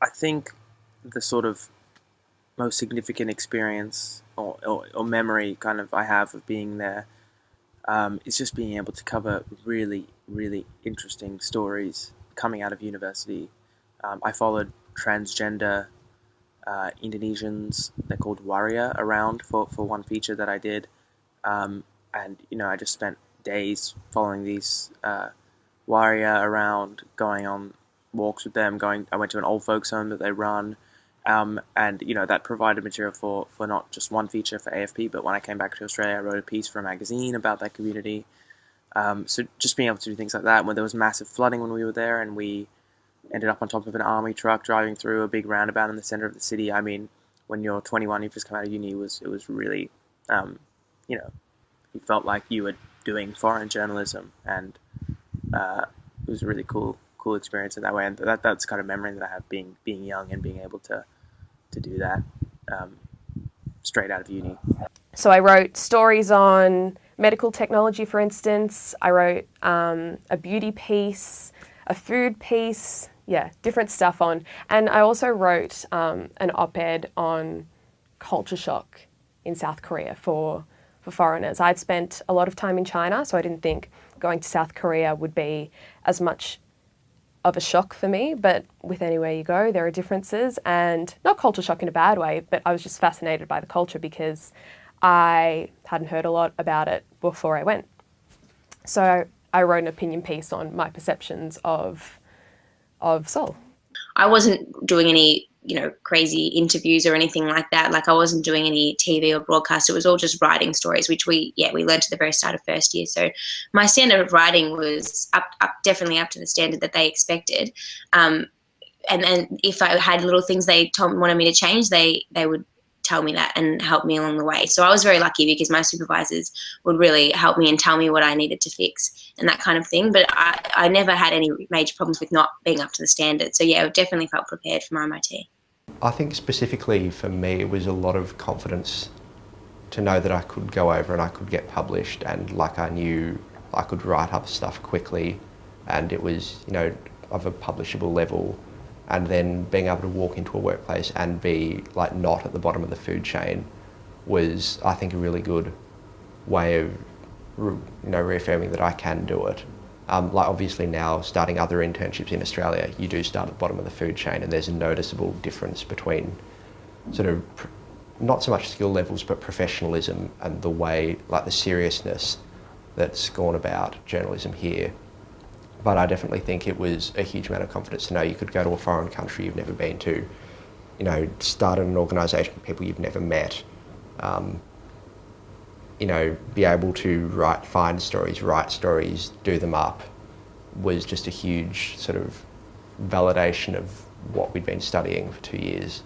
I think the sort of most significant experience or memory kind of I have of being there is just being able to cover really, really interesting stories coming out of university. I followed transgender Indonesians, they're called Waria, around for one feature that I did. And, I just spent days following these Waria around, going on walks with them. I went to an old folks home that they run, and that provided material for not just one feature for AFP, but when I came back to Australia, I wrote a piece for a magazine about that community. So just being able to do things like that, when there was massive flooding when we were there, and we ended up on top of an army truck driving through a big roundabout in the center of the city. I mean, when you're 21, you've just come out of uni, it was really, you know, you felt like you were doing foreign journalism, and it was a really cool experience in that way. And that's kind of memory that I have being young and being able to do that um, straight out of uni. So I wrote stories on medical technology, for instance. I wrote a beauty piece, a food piece, different stuff on. And I also wrote an op-ed on culture shock in South Korea for foreigners. I'd spent a lot of time in China, so I didn't think going to South Korea would be as much of a shock for me, but with anywhere you go, there are differences, and not culture shock in a bad way, but I was just fascinated by the culture because I hadn't heard a lot about it before I went. So I wrote an opinion piece on my perceptions of Seoul. I wasn't doing any, crazy interviews or anything like that. Like, I wasn't doing any TV or broadcast. It was all just writing stories, which we learned at the very start of first year. So my standard of writing was definitely up to the standard that they expected. And then if I had little things they wanted me to change, they would tell me that and help me along the way. So I was very lucky because my supervisors would really help me and tell me what I needed to fix and that kind of thing. But I never had any major problems with not being up to the standard. So I definitely felt prepared for my MIT. I think specifically for me, it was a lot of confidence to know that I could go over and I could get published, and like I knew I could write up stuff quickly, and it was, of a publishable level. And then being able to walk into a workplace and be like not at the bottom of the food chain was, I think, a really good way of reaffirming that I can do it. Like obviously now starting other internships in Australia, you do start at the bottom of the food chain, and there's a noticeable difference between sort of not so much skill levels but professionalism and the way, like the seriousness that's gone about journalism here. But I definitely think it was a huge amount of confidence to know you could go to a foreign country you've never been to, start an organisation with people you've never met, be able to write stories, do them up, was just a huge sort of validation of what we'd been studying for 2 years.